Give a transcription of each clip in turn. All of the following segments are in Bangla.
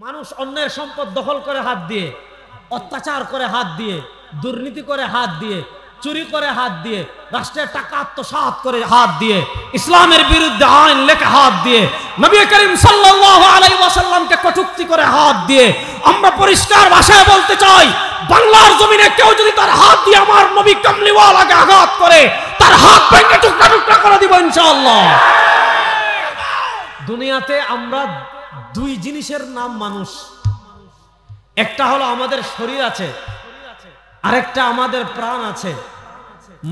মানুষ অন্যের সম্পদ দখল করে হাত দিয়ে, অত্যাচার করে হাত দিয়ে, দুর্নীতি করে হাত দিয়ে, চুরি করে হাত দিয়ে, রাষ্ট্রের টাকা আত্মসাৎ করে হাত দিয়ে, ইসলামের বিরুদ্ধে আইন লেখে হাত দিয়ে, নবী করিম সাল্লাল্লাহু আলাইহি ওয়াসাল্লামকে কটূক্তি করে হাত দিয়ে, আমরা পরিষ্কার ভাষায় বলতে চাই, বাংলার জমিনে কেউ যদি তার হাত দিয়ে আমার নবী কামলিওয়ালাকে আঘাত করে, তার হাত ভেঙে টুকরা টুকরা করে দিব ইনশাআল্লাহ। দুনিয়াতে আমরা দুই জিনিসের নাম মানুষ। একটা হলো আমাদের শরীর আছে, আরেকটা আমাদের প্রাণ আছে।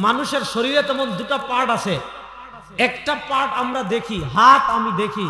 মানুষের শরীরে তেমন দুটো পার্ট আছে। একটা পার্ট আমরা দেখি, হাত আমি দেখি,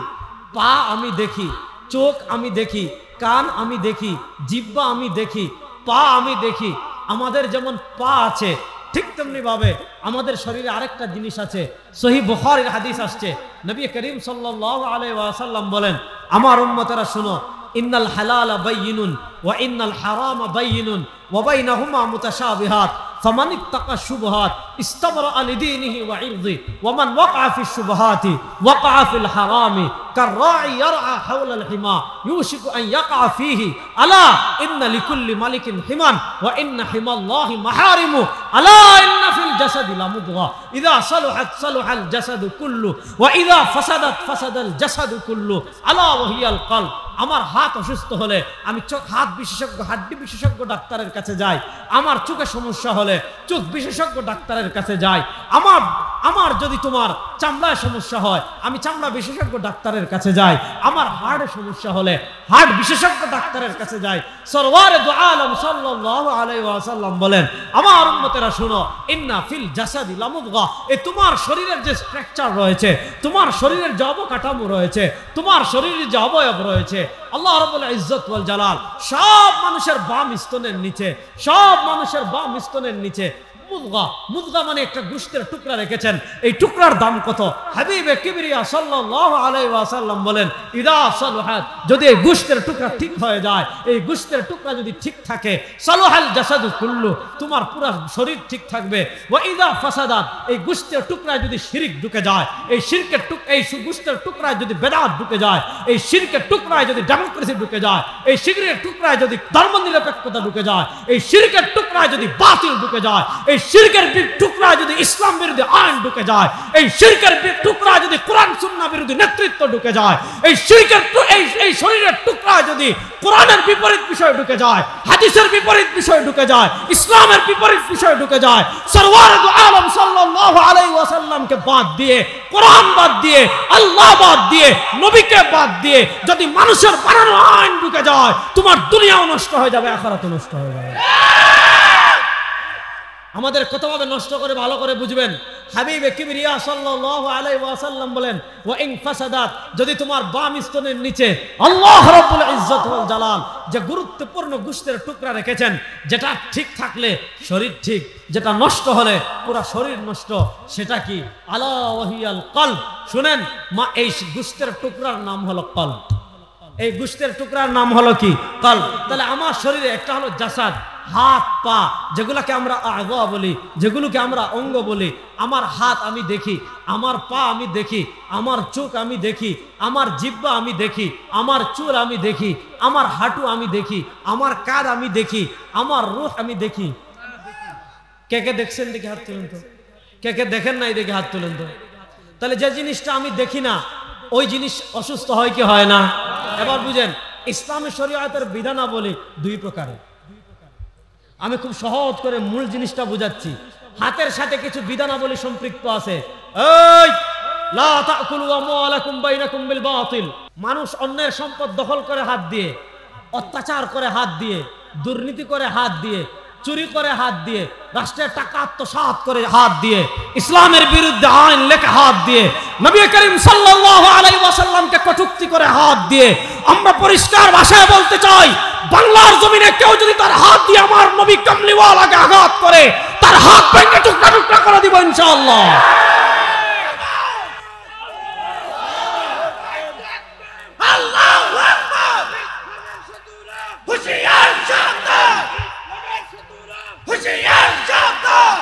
পা আমি দেখি, চোখ আমি দেখি, কান আমি দেখি, জিহ্বা আমি দেখি, পা আমি দেখি। আমাদের যেমন পা আছে, ঠিক তেমনি ভাবে আমাদের শরীরে আরেকটা জিনিস আছে। সহিহ বুখারীর হাদিস আসছে, নবী করিম সাল্লাল্লাহু আলাইহি ওয়াসাল্লাম বলেন, আমার উম্মতেরা শুনো, ইন্নাল হালালা বাইয়িনুন ওয়া ইন্নাল হারামা বাইয়িনুন ওয়া বাইনাহুমা মুতাশাবিহাত ফামান ইত্তাকা শুবহাত ইস্তাবরা লিদীনিহি ওয়া ইরদি ওয়া মান ওয়াকা ফিশ শুবহাতি ওয়াকা ফিল হারামি কাররাই ইয়ারআ হাওলাল হিমা ইউশিকু আন ইয়াকা ফীহি আলা ইন্না লিকুল্লি মালিকিন হিমান ওয়া ইন্না হিমাল্লাহি মাহারিমু আলা ইন্না ফিল জাসাদি লামুদগা ইযা সালুহাত সালুহাল জাসাদু কুল্লু ওয়া ইযা ফাসাদাত ফাসাদাল জাসাদু কুল্লু আলা ওয়া হিয়াল কলব। আমার হাত অসুস্থ হলে আমি হাত বিশেষজ্ঞ, হাড্ডি বিশেষজ্ঞ ডাক্তারের কাছে যাই। আমার চোখে সমস্যা হলে চোখ বিশেষজ্ঞ ডাক্তারের কাছে যাই। আমার যদি তোমার চামড়ায় সমস্যা হয়, আমি চামড়া বিশেষজ্ঞ ডাক্তারের কাছে যাই। আমার হার্টে সমস্যা হলে হার্ট বিশেষজ্ঞ ডাক্তারের কাছে যাই। সরওয়ারে দু আলম সাল্লাল্লাহু আলাইহি ওয়াসাল্লাম বলেন, আমার উম্মতেরা শুনো, ইন্না ফিল জাসাদি লামুদগা, এই তোমার শরীরের যে স্ট্রাকচার রয়েছে, তোমার শরীরের যে অবকাঠামো রয়েছে, তোমার শরীরের যে অবয়ব রয়েছে, আল্লাহ রাব্বুল ইজ্জত ওয়াল জালাল সব মানুষের বাম স্তনের নিচে, সব মানুষের বাম স্তনের নিচে মুদগা, মুদগা মানে একটা গোশতের টুকরা রেখেছেন। এই টুকরার দাম কত? হাবিবে কিবরিয়া সাল্লাল্লাহু আলাইহি ওয়াসাল্লাম বলেন, ইদা সালুহাত, যদি এই গোশতের টুকরা ঠিক হয়ে যায়, এই গোশতের টুকরা যদি ঠিক থাকে, সালুহাল জাসাদু কুল্লু, তোমার পুরো শরীর ঠিক থাকবে। ওয়া ইদা ফাসাদাত, এই গোশতের টুকরায় যদি শিরক ঢুকে যায়, এই শিরকের এই গোশতের টুকরায় যদি বেদাত ঢুকে যায়, এই শিরকের টুকরায় যদি ডেমোক্রেসি ঢুকে যায়, এই শিরকের টুকরায় যদি ধর্মনিরপেক্ষতা ঢুকে যায়, এই শিরকের টুকরায় যদি বাতিল ঢুকে যায়, এই শিরকের টুকরা যদি ইসলাম বিরোধী আইন ঢুকে যায়, এই শিরকের টুকরা যদি কোরআন সুন্নাহ বিরোধী নেতৃত্ব ঢুকে যায়, এই শিরকের এই শরীরের টুকরা যদি কোরআনের বিপরীত বিষয় ঢুকে যায়, হাদিসের বিপরীত বিষয় ঢুকে যায়, ইসলামের বিপরীত বিষয় ঢুকে যায়, সরওয়ার দু আলম সাল্লাল্লাহু আলাইহি ওয়াসাল্লামকে বাদ দিয়ে, কোরআন বাদ দিয়ে, আল্লাহ বাদ দিয়ে, নবীকে বাদ দিয়ে যদি মানুষের বানানো আইন ঢুকে যায়, তোমার দুনিয়াও নষ্ট হয়ে যাবে, আখিরাতও নষ্ট হয়ে যাবে। আমাদের কতভাবে নষ্ট করে ভালো করে বুঝবেন। হাবিবে কিবরিয়া সাল্লাল্লাহু আলাইহি ওয়াসাল্লাম বলেন, ওয়া ইন ফাসাদাত, যদি তোমার বাম স্তনের নিচে আল্লাহ রাব্বুল ইজ্জত ওয়াল জালাল যে গুরুত্বপূর্ণ গোশতের টুকরা রেখেছেন, যেটা ঠিক থাকলে শরীর ঠিক, যেটা নষ্ট হলে পুরো শরীর নষ্ট, সেটা কি? আলা ওয়াহিয়াল কলব। শুনেন মা, এই গোশতের টুকরার নাম হলো কলব। এই গোশতের টুকরার নাম হলো কি? কলব। তাহলে আমার শরীরে একটা হলো জাসাদ, হাত পা, যেগুলোকে আমরা আগা বলি, যেগুলোকে আমরা অঙ্গ বলি। আমার হাত আমি দেখি, আমার পা আমি দেখি, আমার চোখ আমি দেখি, আমার জিহ্বা আমি দেখি, আমার চুল আমি দেখি, আমার হাঁটু আমি দেখি, আমার কাঁধ আমি দেখি, আমার রূহ আমি দেখি। কে কে দেখছেন দেখে হাত তুলেন তো? কে কে দেখেন নাই দেখে হাত তুলেন তো? তাহলে যে জিনিসটা আমি দেখি না, ওই জিনিস অসুস্থ হয় কি হয় না? এবার বুঝেন, ইসলামের শরীয়তের বিধানাবলী দুই প্রকারের। আমি খুব সহজ করে মূল জিনিসটা বুঝাচ্ছি। হাতের সাথে কিছু বিধানাবলী সম্পৃক্ত আছে। এই লা তাকুলু আমওয়ালাকুম বাইনাকুম বিল বাতিল, মানুষ অন্যের সম্পদ দখল করে হাত দিয়ে, অত্যাচার করে হাত দিয়ে, দুর্নীতি করে হাত দিয়ে, চুরি করে হাত দিয়ে, রাষ্ট্রের টাকা আত্মসাৎ করে হাত দিয়ে, ইসলামের বিরুদ্ধে আইন লেখে হাত দিয়ে, নবী করিম সাল্লাল্লাহু আলাইহি ওয়াসাল্লামকে কটূক্তি করে হাত দিয়ে, আমরা পরিষ্কার ভাষায় বলতে চাই, বাংলার জমিনে কেউ যদি তার হাত দিয়ে আমার নবী কামলিওয়ালাকে আঘাত করে, তার হাত ভেঙে টুকরা টুকরা করে দিব ইনশাআল্লাহ। আল্লাহু আকবার, হুশিয়ার সাবধান, হুশিয়ার সাবধান।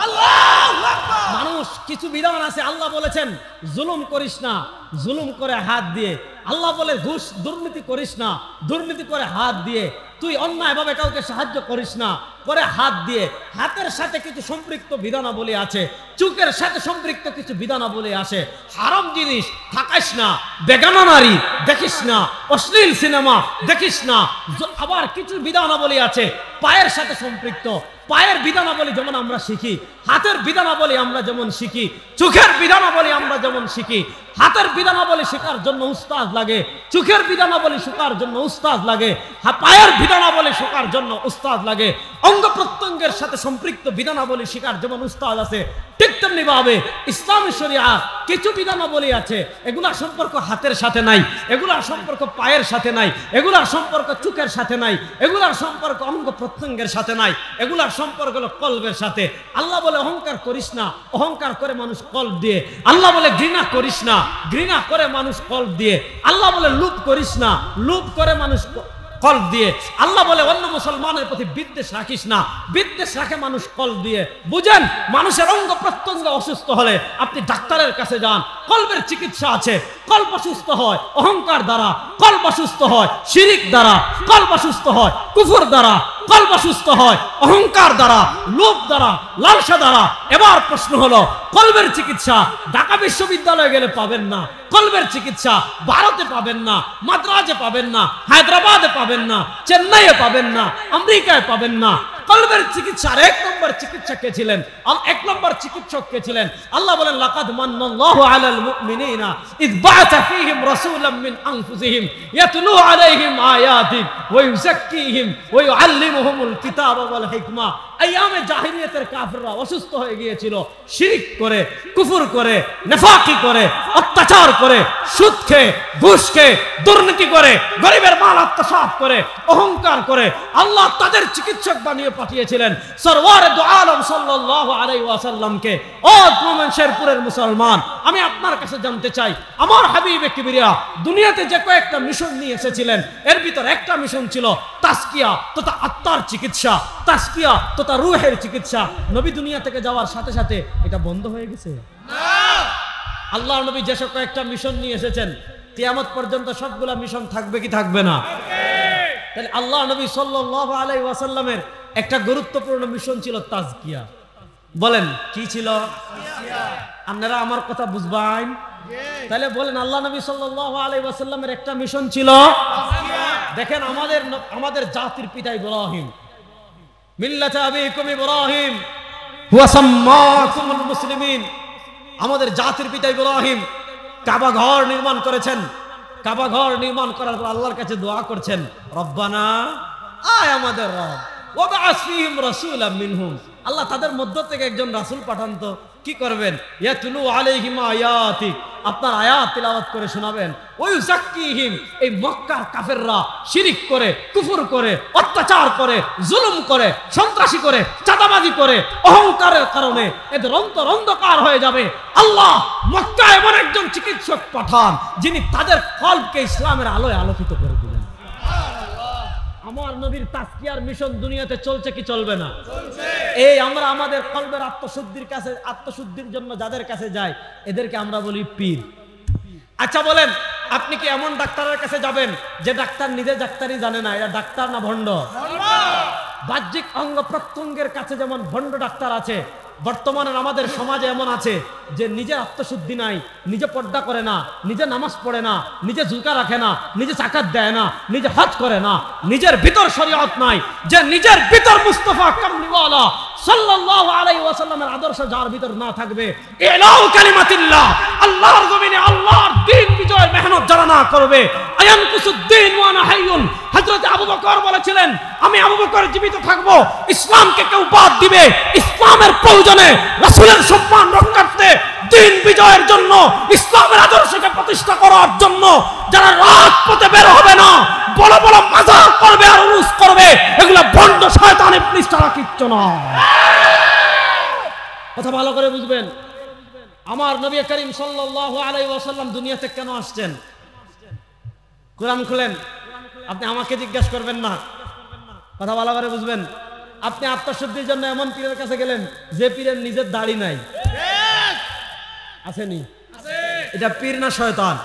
আল্লাহু আকবার। মানুষ কিছু বিধান আছে আল্লাহ বলেছেন জুলুম করিস না, জুলুম করে হাত দিয়ে। আল্লাহ বলে ঘুষ দুর্নীতি করিস না, দুর্নীতি করে হাত দিয়ে। তুই অন্যায়ভাবে কাউকে সাহায্য করিস না, করে হাত দিয়ে। হাতের সাথে কিছু সম্পৃক্ত বিধানাবলী আছে, চোখের সাথে সম্পৃক্ত কিছু বিধানাবলী আছে। হারাম জিনিস থাকাইস না, বেগানা নারী দেখিস না, অশ্লীল সিনেমা দেখিস না। আবার কিছু বিধানাবলী আছে পায়ের সাথে সম্পৃক্ত। পায়ের বিধানাবলী যেমন আমরা শিখি, হাতের বিধানাবলী আমরা যেমন শিখি, চোখের বিধানাবলী আমরা যেমন শিখি। হাতের বিধানাবলী শেখার জন্য উস্তাদ লাগে, চোখের বিধানাবলী শেখার জন্য উস্তাদ লাগে, পায়ের বিধানাবলী শেখার জন্য উস্তাদ লাগে। অঙ্গ প্রত্যঙ্গের সাথে সম্পৃক্ত বিধানাবলী শেখার যেমন উস্তাদ আছে, ঠিক তেমনি ভাবে ইসলামী শরিয়া কিছু বিধানাবলী আছে, এগুলার সম্পর্ক হাতের সাথে নাই, এগুলার সম্পর্ক পায়ের সাথে নাই, এগুলার সম্পর্ক চোখের সাথে নাই, এগুলার সম্পর্ক অঙ্গ প্রত্যঙ্গের সাথে নাই, এগুলার সম্পর্ক হলো কলবের সাথে। আল্লাহ বলে অহংকার করিস না, অহংকার করে মানুষ কলব দিয়ে। আল্লাহ বলে ঘৃণা করিস না, ঘৃণা করে মানুষ কলব দিয়ে। আল্লাহ বলে লোভ করিস না, লোভ করে মানুষ কলব দিয়ে। আল্লাহ বলে অন্য মুসলমানের প্রতি বিদ্বেষ রাখিস না, বিদ্বেষ রাখে মানুষ কলব দিয়ে। বুঝেন, মানুষের অঙ্গ প্রত্যঙ্গ অসুস্থ হলে আপনি ডাক্তারের কাছে যান, কলবের চিকিৎসা আছে। কলব অসুস্থ হয় অহংকার দ্বারা, কলব অসুস্থ হয় শিরিক দ্বারা, কলব অসুস্থ হয় কুফর দ্বারা, কলব অসুস্থ হয় অহংকার দ্বারা, লোভ দ্বারা, লালসা দ্বারা। এবার প্রশ্ন হলো, কলবের চিকিৎসা ঢাকা বিশ্ববিদ্যালয়ে গেলে পাবেন না, কলবের চিকিৎসা ভারতে পাবেন না, মাদ্রাজে পাবেন না, হায়দ্রাবাদে পাবেন না, চেন্নাইয়ে পাবেন না, আমেরিকায় পাবেন না। কলবের চিকিৎসার এক নম্বর চিকিৎসক কে ছিলেন? এক নম্বর চিকিৎসক কে ছিলেন? আল্লাহ বলেন, লাকাদ মান্নাল্লাহু আলাল মুমিনিনা ইয বা'আথা ফীহিম রাসূলাম মিন আনফুসিহিম ইয়াতলু আলাইহিম আয়াতিহি ওয়া ইউযাক্কিহিম ওয়া ইউআল্লিমুহুমুল কিতাবা ওয়াল হিকমা। আইয়ামে জাহিলিয়াতের কাফেররা অসুস্থ হয়ে গিয়েছিল, শিরক করে, কুফর করে, নেফাকি করে, অত্যাচার করে, সুদ খেয়ে, ঘুষ খেয়ে, দুর্নীতি করে, গরিবের মাল আত্মসাৎ করে, অহংকার করে। আল্লাহ তাদের চিকিৎসক বানিয়ে পাঠিয়েছিলেন সরওয়ারে দু আলম সাল্লাল্লাহু আলাইহি ওয়াসাল্লামকে। ও মুমিন শেরপুরের মুসলমান, আমি আপনার কাছে জানতে চাই, আমার হাবিবে কিবরিয়া দুনিয়াতে যে কয়েকটা মিশন নিয়ে এসেছিলেন, এর ভিতর একটা মিশন ছিল তাসকিয়া তথা আত্মার চিকিৎসা, তাসকিয়া তথা রূহের চিকিৎসা। নবী দুনিয়া থেকে যাওয়ার সাথে সাথে এটা বন্ধ হয়ে গেছে না। আল্লাহর নবী যেসব কয়েকটা মিশন নিয়ে এসেছেন, কিয়ামত পর্যন্ত সবগুলা মিশন থাকবে কি থাকবে না? তাহলে আল্লাহ নবী সাল্লাল্লাহু আলাইহি ওয়াসাল্লামের একটা গুরুত্বপূর্ণ মিশন ছিল তাজকিয়া। বলেন কি ছিল? আপনারা আমার কথা বুঝবেন? তাহলে বলেন, আল্লাহ নবী সাল্লাল্লাহু আলাইহি ওয়াসাল্লামের একটা মিশন ছিল তাজকিয়া। দেখেন, আমাদের জাতির পিতা ইব্রাহিম, মিল্লাত আবিকুম ইব্রাহিম হুয়া সাম্মাকুমুল মুসলিমিন। আমাদের জাতির পিতা ইব্রাহিম কাবা ঘর নির্মাণ করেছেন। কাবা ঘর নির্মাণ করার পর আল্লাহর কাছে দোয়া করছেন, রব্বানা, আয় আমাদের রব, ওয়াবআস ফীহিম রাসূলাম মিনহুম। আল্লাহ তাদের মধ্য থেকে একজন রাসূল পাঠান তো। কি করবেন? ইয়াতলু আলাইহিম আয়াতিক, আপনার আয়াত তিলাওয়াত করে শোনাবেন। ওয়া ইউযাক্কিহিম, এই মক্কার কাফেররা শিরক করে, কুফর করে, অত্যাচার করে, জুলুম করে, সন্ত্রাসী করে, চাঁদাবাজি করে, অহংকারের কারণে এদের অন্তর অন্ধকার হয়ে যাবে। আল্লাহ মক্কায় এমন একজন চিকিৎসক পাঠান, যিনি তাদের কলবকে ইসলামের আলোয় আলোকিত করে দিবেন। আমার নবীর তাজকিয়ার মিশন দুনিয়াতে চলছে কি চলবে না? এই আমরা আমাদের কলবের আত্মশুদ্ধির জন্য যাদের কাছে যাই, এদেরকে আমরা বলি পীর। আচ্ছা বলেন, আপনি কি এমন ডাক্তারের কাছে যাবেন যে ডাক্তার নিজে ডাক্তারই জানে না? এটা ডাক্তার না ভণ্ড? বাহ্যিক অঙ্গ প্রত্যঙ্গের কাছে যেমন ভণ্ড ডাক্তার আছে, বর্তমানে আমাদের সমাজে এমন আছে যে নিজের আত্মশুদ্ধি নাই, নিজে পর্দা করে না, নিজে নামাজ পড়ে না, নিজে জুকা রাখে না, নিজে যাকাত দেয় না, নিজে হজ করে না, নিজের ভিতর শরীয়ত নাই, যে নিজের ভিতর মুস্তাফা কামলিওয়ালা সাল্লাল্লাহু আলাইহি ওয়াসাল্লামের আদর্শ যার ভিতর না থাকবে, ইলাউ কালিমাতিল্লাহ, আল্লাহর জমিনে আল্লাহর দ্বীন বিজয় মেহনত যারা না করবে, আয়ানকুসুদ্দিন ওয়া আনা হাইয়ুন। হযরত আবু বকর বলেছিলেন, আমি আবু বকর জীবিত থাকব, ইসলামকে কেউ বাদ দিবে, ইসলামের প্রয়োজনে, রাসূলের সম্মান রক্ষার্থে, দ্বীন বিজয়ের জন্য, ইসলামের আদর্শকে প্রতিষ্ঠা করার জন্য যারা রাজপথে বের হবে না, বড় বড় মাজার করবে আর উরুস করবে, এগুলো ভণ্ড শয়তান ইবলিস ছাড়া কিচ্ছু না। কথা ভালো করে বুঝবেন। আমার নবী করিম সাল্লাল্লাহু আলাইহি ওয়াসাল্লাম দুনিয়াতে কেন আসছেন? কোরআন খুলেন, আপনি আমাকে জিজ্ঞাসা করবেন না। কথা ভালো করে বুঝবেন। আপনি আত্মশুদ্ধির জন্য এমন পীরের কাছে গেলেন যে পীরের নিজের দাড়ি নাই, আসেনি? এটা পীর না শয়তান?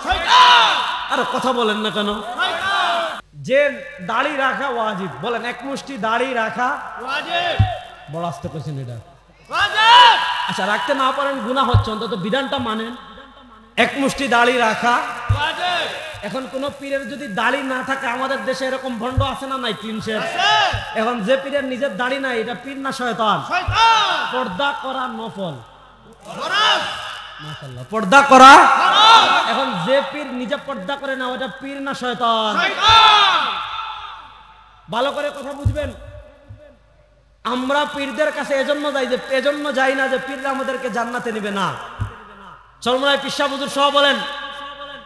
আরে কথা বলেন না কেন? যে দাড়ি রাখা ওয়াজিব, বলেন এক মুষ্টি দাড়ি রাখা ওয়াজিব। বড় আস্তে কইছেন এটা ওয়াজিব। আচ্ছা রাখতে না পারেন গুনাহ হচ্ছে, অন্তত বিধানটা মানেন। এক মুষ্টি দাড়ি রাখা ওয়াজিব। এখন কোন পীরের যদি দাড়ি না থাকে, আমাদের দেশে এরকম ভণ্ড আছে না নাই? Clean shave. এখন যে পীরের নিজের দাড়ি নাই, এটা পীর না শয়তান? শয়তান। পর্দা করা নফল, ফরজ। মাশাআল্লাহ, পর্দা করা ফরজ। এখন যে পীর নিজে পর্দা করে না, ওটা পীর না শয়তান? শয়তান। ভালো করে কথা বুঝবেন। আমরা পীরদের কাছে এজন্য যাই না যে পীররা আমাদেরকে জান্নাতে নেবে না। চরমনায় পীর সাহেব হুজুর সহ বলেন,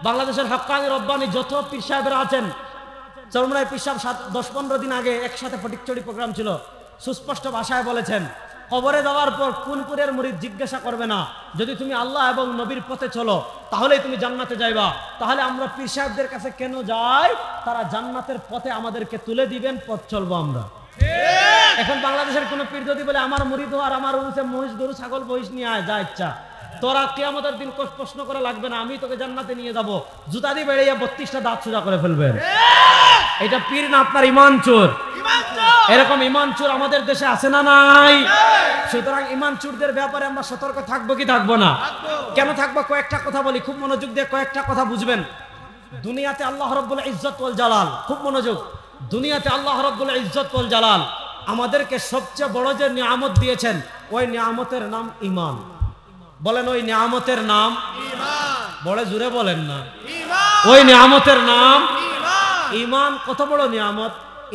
বাংলাদেশের হক্কানি রব্বানি যত পীর সাহেবরা আছেন, চরমনায় পীর সাহেব 10-15 দিন আগে একসাথে ফটিকচুরি প্রোগ্রাম ছিল, সুস্পষ্ট ভাষায় বলেছেন, কবরে যাওয়ার পর কোন পীরের মুরিদ জিজ্ঞাসা করবে না, যদি তুমি আল্লাহ এবং নবীর পথে চলো তাহলেই তুমি জান্নাতে যাইবা। তাহলে আমরা পীর সাহেবদের কাছে কেন যাই? তারা জান্নাতের পথে আমাদেরকে তুলে দিবেন, পথ চলবো আমরা। এখন বাংলাদেশের কোন পীর যদি বলে আমার মুরিদ আর আমার মহিষ গরু ছাগল বহিষ নিয়ে আয়, যা ইচ্ছা, তোরা কিয়ামতের দিন প্রশ্ন করা লাগবে না, আমি তোকে জান্নাতে নিয়ে যাব, জুতা দিয়ে বেড়ে 32টা দাঁত সোজা করে ফেলবেন। এটা পীর না আপনার ইমান চোর। এরকম ইমান চোর আমাদের দেশে আছে না নাই? সুতরাং ইমান চোরদের ব্যাপারে আমরা সতর্ক থাকবো কি থাকবো না? কেন থাকবো? কয়েকটা কথা বলি, খুব মনোযোগ দিয়ে কয়েকটা কথা বুঝবেন। দুনিয়াতে আল্লাহ রাব্বুল ইজ্জত ওয়াল জালাল, খুব মনোযোগ, দুনিয়াতে আল্লাহ রাব্বুল ইজ্জত ওয়াল জালাল আমাদেরকে সবচেয়ে বড় যে নিয়ামত দিয়েছেন, ওই নিয়ামতের নাম ঈমান। বলেন ওই নিয়ামতের নাম ঈমান। বড় জোরে বলেন না ঈমান। ওই নিয়ামতের নাম ঈমান। ঈমান কত বড় নিয়ামত!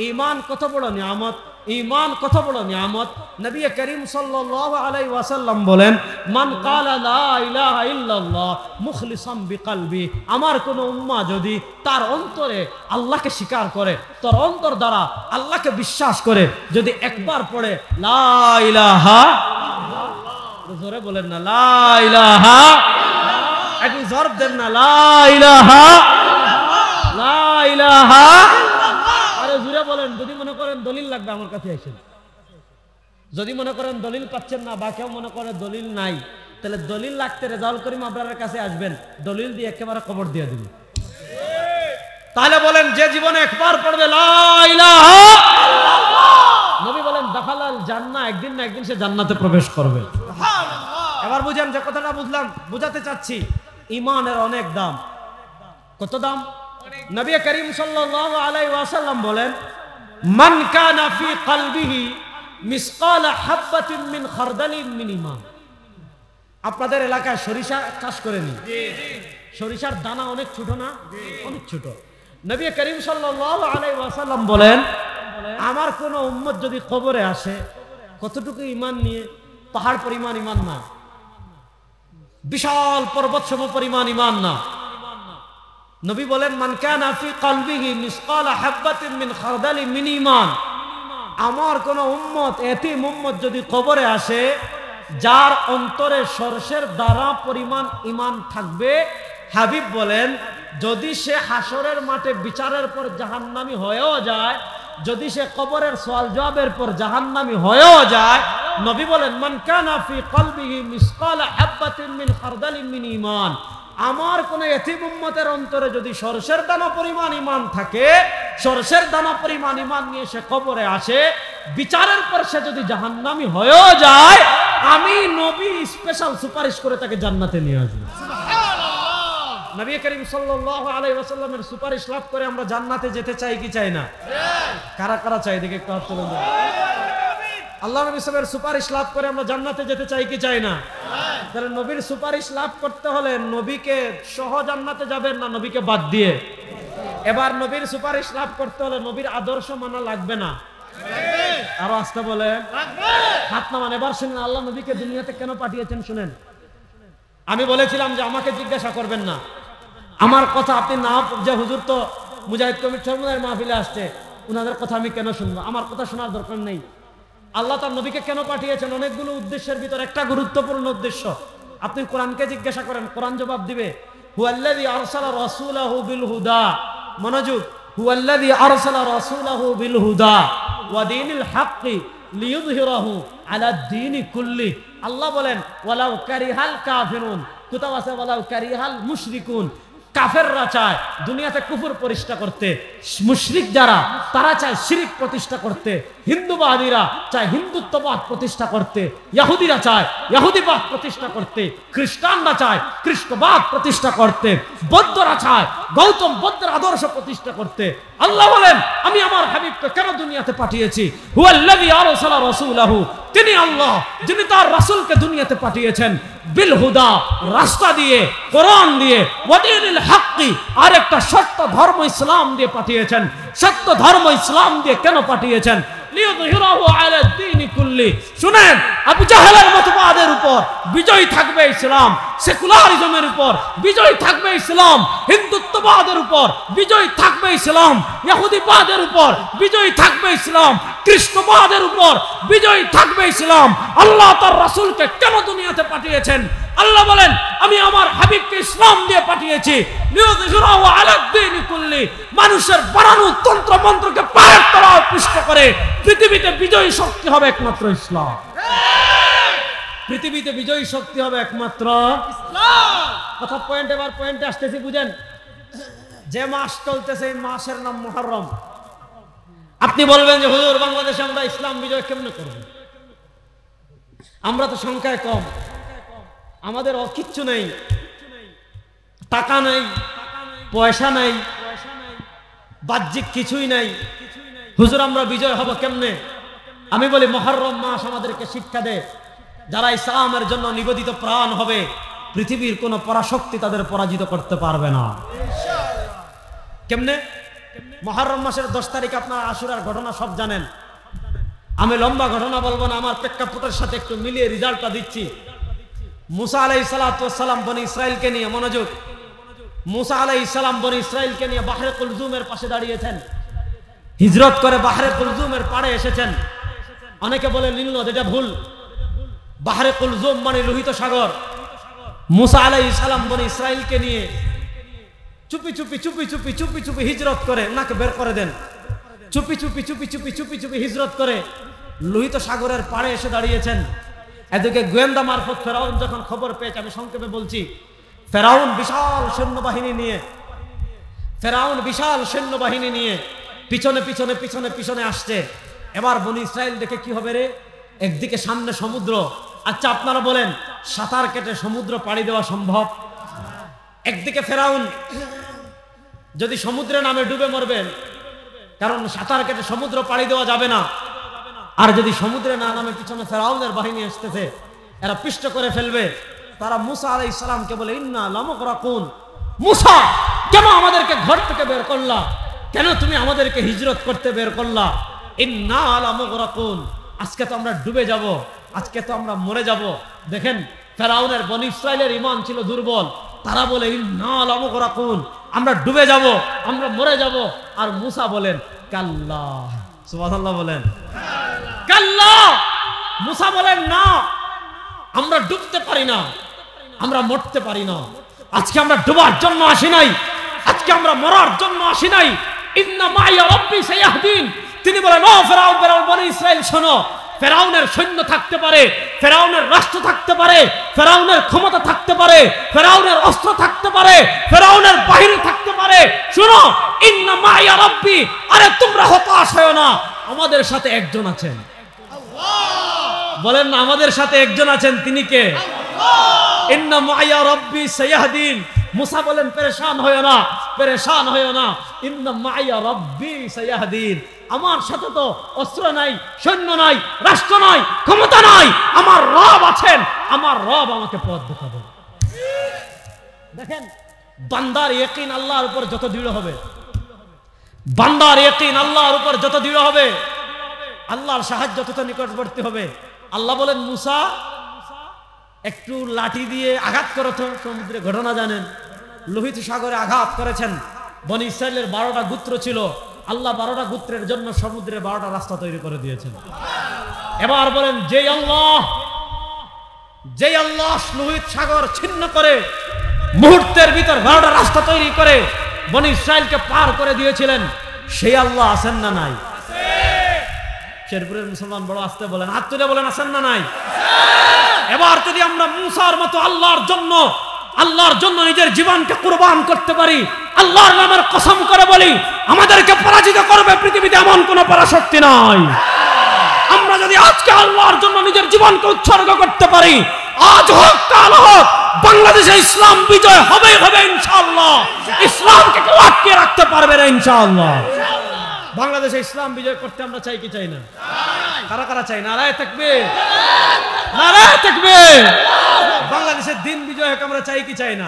ঈমান কত বড় নিয়ামত! ঈমান কত বড় নিয়ামত! নবী করিম সাল্লাল্লাহু আলাইহি ওয়াসাল্লাম বলেন, মান ক্বালা লা ইলাহা ইল্লাল্লাহ মুখলিসাম বিকলবি, আমার কোন উম্মাহ যদি তার অন্তরে আল্লাহকে স্বীকার করে, তার অন্তর দ্বারা আল্লাহকে বিশ্বাস করে, যদি একবার পড়ে লা ইলাহা, জোরে বলেন না লা ইলাহা, একটু জোর দেন না লা ইলাহা, লা ইলাহা, আরে জোরে বলেন। যদি মনে করেন দলিল লাগবে আমার কাছে আসেন, যদি মনে করেন দলিল পাচ্ছেন না বা কেউ মনে করে দলিল নাই, তাহলে দলিল লাগতে রেজাউল করিম আবরারের কাছে আসবেন, দলিল দিয়ে একেবারে কবর দিয়ে দিবেন। তাহলে বলেন যে জীবনে একবার পড়বে লা ইলাহা ইল্লাল্লাহ, নবী বলেন দাখালাল জান্নাহ, একদিন না একদিন সে জান্নাতে প্রবেশ করবে। এবার বুঝেন যে কথাটা বুঝলাম, বুঝাতে চাচ্ছি, ঈমানের অনেক দাম। কত দাম? নবী করিম সাল্লাল্লাহু আলাইহি ওয়াসাল্লাম বলেন, মান কানা ফি কলবিহি মিসকাল হাববাতিন মিন খারদালিন মিন ঈমান। আপনাদের এলাকায় সরিষা চাষ করেনি? সরিষার দানা অনেক ছোট না? অনেক ছোট। নবী করিম সাল্লাল্লাহু আলাইহি ওয়াসাল্লাম বলেন, আমার কোন উম্মত যদি কবরে আসে, কতটুকু ঈমান নিয়ে? পাহাড় পরিমাণ ঈমান না, বিশাল পর্বত সম পরিমাণ ঈমান না। নবী বলেন, মান কানা ফি কলবিহি মিসকাল হাববাতিন মিন খারদালিন মিন ঈমান, আমার কোন উম্মত, এতিম উম্মত যদি কবরে আসে, যার অন্তরে সরষের দানা পরিমাণ ঈমান থাকবে, হাবিব বলেন যদি সে হাসরের মাঠে বিচারের পর জাহান্নামী হয়েও যায়, যদি সে কবরের সওয়াল জবাবের পর জাহান্নামী হয়েও যায়, নবী বলেন মান কানা ফি কলবিহি মিসকাল হাববাতিন মিন খারদালিন মিন ঈমান, আমার কোন এতিম উম্মতের অন্তরে যদি সরষের দানা পরিমাণ ঈমান থাকে, সরষের দানা পরিমাণ ঈমান নিয়ে সে কবরে আসে, বিচারের পর সে যদি জাহান্নামী হয়েও যায়, আমি নবী স্পেশাল সুপারিশ করে তাকে জান্নাতে নিয়ে আসবো। সুবহানাল্লাহ। নবী করিম সাল্লাল্লাহু আলাইহি ওয়াসাল্লামের সুপারিশ লাভ করে আমরা জান্নাতে যেতে চাই কি চাই না? কারা কারা চাই দেখে একটু হাত তুলুন। আল্লাহ নবী সাল্লাল্লাহু সুপারিশ লাভ করে আমরা জান্নাতে যেতে চাই কি চাই না? তাহলে নবীর সুপারিশ লাভ করতে হলে নবীকে সহ জান্নাতে যাবেন না নবীকে বাদ দিয়ে? এবার নবীর সুপারিশ লাভ করতে হলে নবীর আদর্শ মানা লাগবে না? আরো আসতে বলে হাত নামান। এবার শুনেন আল্লাহ নবীকে দুনিয়াতে কেন পাঠিয়েছেন শুনেন। আমি বলেছিলাম যে আমাকে জিজ্ঞাসা করবেন না, আমার কথা আপনি না, যে হুজুর তো মুজাহিদ কমিটির সর্বদাই মাহফিলে আসছে, উনাদের কথা আমি কেন শুনবো? আমার কথা শোনার দরকার নেই। আল্লাহ তার নবীকে কেন পাঠিয়েছেন? অনেকগুলো উদ্দেশ্যের ভিতর একটা গুরুত্বপূর্ণ উদ্দেশ্য। আপনি কোরআনকে জিজ্ঞাসা করেন, কোরআন জবাব দিবে হুয়াল্লাযী আরসালা রাসূলাহু বিল হুদা, মনোযোগ, হুয়াল্লাযী আরসালা রাসূলাহু বিল হুদা ওয়া দীনিল হাক্কি লিইয়ুযহিরাহু আলা দ্বীনি কুল্লি। আল্লাহ বলেন ওয়ালাউ কারিহাল কাফিরুন, কোথাও আছে ওয়ালাউ কারিহাল মুশরিকুন, কাফেররা চায় দুনিয়াতে কুফর প্রতিষ্ঠা করতে, মুশরিক যারা তারা চায় শিরিক প্রতিষ্ঠা করতে, হিন্দুবাদীরা চায় হিন্দুত্ববাদ প্রতিষ্ঠা করতে, ইহুদিরা চায় ইহুদিবাদ প্রতিষ্ঠা করতে, খ্রিস্টানরা চায় খ্রিস্টবাদ প্রতিষ্ঠা করতে, বৌদ্ধরা চায় গৌতম বুদ্ধের আদর্শ প্রতিষ্ঠা করতে। আল্লাহ বলেন আমি আমার হাবিবকে কেন দুনিয়াতে পাঠিয়েছি? হুয়াল্লাযী আরসালা রাসূলাহু, তিনি আল্লাহ যিনি তার রাসূলকে দুনিয়াতে পাঠিয়েছেন, বিল হুদা, রাস্তা দিয়ে, কোরআন দিয়ে, ওয়াদিনিল হাক্কি, আর একটা সত্য ধর্ম ইসলাম দিয়ে পাঠিয়েছেন। সত্য ধর্ম ইসলাম দিয়ে কেন পাঠিয়েছেন? লিইয়ুযহিরাহু আলা দ্বীনি কুল্লি। শুনেন, আবু জাহেলের মতবাদের উপর বিজয় থাকবে ইসলাম, সেকুলারিজমের উপর বিজয় থাকবে ইসলাম, হিন্দুত্ববাদের উপর বিজয় থাকবে ইসলাম, ইহুদিবাদের উপর বিজয় থাকবে ইসলাম, খ্রিস্টবাদের উপর বিজয় থাকবে ইসলাম। আল্লাহ তার রাসূলকে কেন দুনিয়াতে পাঠিয়েছেন? আল্লাহ বলেন আমি আমার হাবিবকে ইসলাম দিয়ে পাঠিয়েছি, লিইয়ুযহিরাহু আলা দ্বীনি কুল্লি, মানুষের বানানো তন্ত্র মন্ত্রকে পায়ের তলায় পিষ্ট করে পৃথিবীতে বিজয়ী শক্তি হবে একমাত্র ইসলাম। পৃথিবীতে বিজয়ী শক্তি হবে একমাত্র ইসলাম। কথা পয়েন্ট, এবার পয়েন্টে আসতেছি, বুঝেন। যে মাস চলতেছে এই মাসের নাম মুহররম। আপনি বলবেন যে হুজুর বাংলাদেশে আমরা ইসলাম বিজয় কেমনে করব? আমরা তো সংখ্যায় কম, আমাদের কিচ্ছু নেই, টাকা নেই, পয়সা নেই, বাহ্যিক কিছুই নাই, হুজুর আমরা বিজয় হব কেমনে? আমি বলি মুহররম মাস আমাদেরকে শিক্ষা দেয়, যারা ইসলামের জন্য নিবেদিত প্রাণ হবে পৃথিবীর কোন পরাশক্তি তাদের পরাজিত করতে পারবে না। কেমনে? মুহররম মাসের 10 তারিখ আপনারা আশুরার ঘটনা সব জানেন। আমি লম্বা ঘটনা বলবো না, আমার প্রেক্ষাপটের সাথে একটু মিলিয়ে রেজাল্টটা দিচ্ছি। মুসা আলাইহিস সালাতু ওয়াস সালাম বনি ইসরাইলকে নিয়ে, মনোযোগ, মুসা আলাইহিস সালাম বনি ইসরাইলকে নিয়ে বাহরে কুলজুমের পাশে দাঁড়িয়েছেন, হিজরত করে বাহরে কুলজুমের পাড়ে এসেছেন। অনেকে বলে নীল নদ, এটা ভুল। বাহরে কুলজুম মানে লোহিত সাগর। মুসা আলাইহিস সালাম বনি ইসরাইলকে নিয়ে চুপি চুপি চুপি চুপি চুপি চুপি হিজরত করে, ওনাকে বের করে দেন, চুপি চুপি চুপি চুপি চুপি চুপি হিজরত করে লোহিত সাগরের পাড়ে এসে দাঁড়িয়েছেন। এদিকে গোয়েন্দা মারফত ফেরাউন যখন খবর পেয়েছে, আমি সংক্ষেপে বলছি, ফেরাউন বিশাল সৈন্যবাহিনী নিয়ে পিছনে পিছনে পিছনে পিছনে আসছে। এবার বনি ইসরাইল দেখে কি হবে রে, একদিকে সামনে সমুদ্র। আচ্ছা আপনারা বলেন সাঁতার কেটে সমুদ্র পাড়ি দেওয়া সম্ভব? একদিকে ফেরাউন, যদি সমুদ্রে নামে ডুবে মরবেন, কারণ সাঁতার কেটে সমুদ্র পাড়ি দেওয়া যাবে না। আর যদি সমুদ্রে না নামে পিছনে ফেরাউনের বাহিনী আসতেছে, এরা পিষ্ট করে ফেলবে। তারা মুসা আলাইহিস সালামকে বলে ইন্না লামুগরাকুন, মুসা কেন আমাদেরকে ঘর থেকে বের করলা? কেন তুমি আমাদেরকে হিজরত করতে বের করলা? ইন্না লামুগরাকুন, আজকে তো আমরা ডুবে যাব, আজকে তো আমরা মরে যাব। দেখেন ফেরাউনের বনি ইসরাইলের ঈমান ছিল দুর্বল, তারা বলে ইন্না লামুগরাকুন, আমরা ডুবে যাব, আমরা মরে যাব। আর মুসা বলেন কাল্লা, সুবহানাল্লাহ বলেন কাল্লা। মুসা বলেন না, আমরা ডুবতে পারি না, আমরা মরতে পারি না। আজকে আমরা ডুবার জন্য আসি নাই, আজকে আমরা মরার জন্য আসি নাই। ইন্না মাইয়া রাব্বি সায়াহদিন। তিনি বলেন ও ফেরাউন, বনি ইসরাইল শোনো, ফেরাউনের সৈন্য থাকতে পারে, ফেরাউনের রাষ্ট্র থাকতে পারে, ফেরাউনের ক্ষমতা থাকতে পারে, ফেরাউনের অস্ত্র থাকতে পারে, ফেরাউনের বাহিনী থাকতে পারে। শুনো, ইন্না মাইয়া রাব্বি, আরে তোমরা হতাশ হয়ো না, আমাদের সাথে একজন আছেন। বলেন না, আমাদের সাথে একজন আছেন, তিনি কে? ইন্না মাইয়া রাব্বি সায়াহদিন। মুসা বলেন পেরেশান হয়ো না, পেরেশান হয়ো না, ইন্না মাইয়া রাব্বি সায়াহদিন। আমার সাথে তো অস্ত্র নাই, সৈন্য নাই, রাষ্ট্র নাই, ক্ষমতা নাই, আমার রব আছেন, আমার রব আমাকে পথ দেখাবেন। দেখেন বান্দার ইয়াকিন আল্লাহর উপর যত দৃঢ় হবে, বান্দার ইয়াকিন আল্লাহর উপর যত দৃঢ় হবে, আল্লাহর সাহায্য তত নিকটবর্তী হবে। আল্লাহ বলেন মুসা একটু লাঠি দিয়ে আঘাত করো তো সমুদ্রে। ঘটনা জানেন, লোহিত সাগরে আঘাত করেছেন। বনি ইসরাইলের 12টা গোত্র ছিল, আল্লাহ 12টা গোত্রের জন্য সমুদ্রে 12টা রাস্তা তৈরি করে দিয়েছেন। এবার বলেন যে আল্লাহ লোহিত সাগর ছিন্ন করে মুহূর্তের ভিতর 12টা রাস্তা তৈরি করে বনি ইসরাইলকে পার করে দিয়েছিলেন, সেই আল্লাহ আছেন না নাই? শেরপুরের মুসলমান বড় আস্তে বলেন, হাত তুলে বলেন আছেন না নাই? এবার যদি আমরা মুসার মতো আল্লাহর জন্য আল্লাহর জন্য নিজের জীবনকে কুরবান করতে পারি, আল্লাহর নামের কসম করে বলি, আমাদেরকে পরাজিত করবে পৃথিবীতে এমন কোন পরাশক্তি নাই। আমরা যদি আজকে আল্লাহর জন্য নিজের জীবনকে উৎসর্গ করতে পারি, আজ হোক কাল হোক, বাংলাদেশে ইসলাম বিজয় হবে হবে ইনশাআল্লাহ। ইসলামকে কেউ আটকে রাখতে পারবে না ইনশাআল্লাহ। বাংলাদেশে ইসলাম বিজয় করতে আমরা চাই কি চাই না? কারা কারা চাই? নারায়ে তাকবীর, নারায়ে তাকবীর। বাংলাদেশের দিন বিজয় হোক আমরা চাই কি চাই না?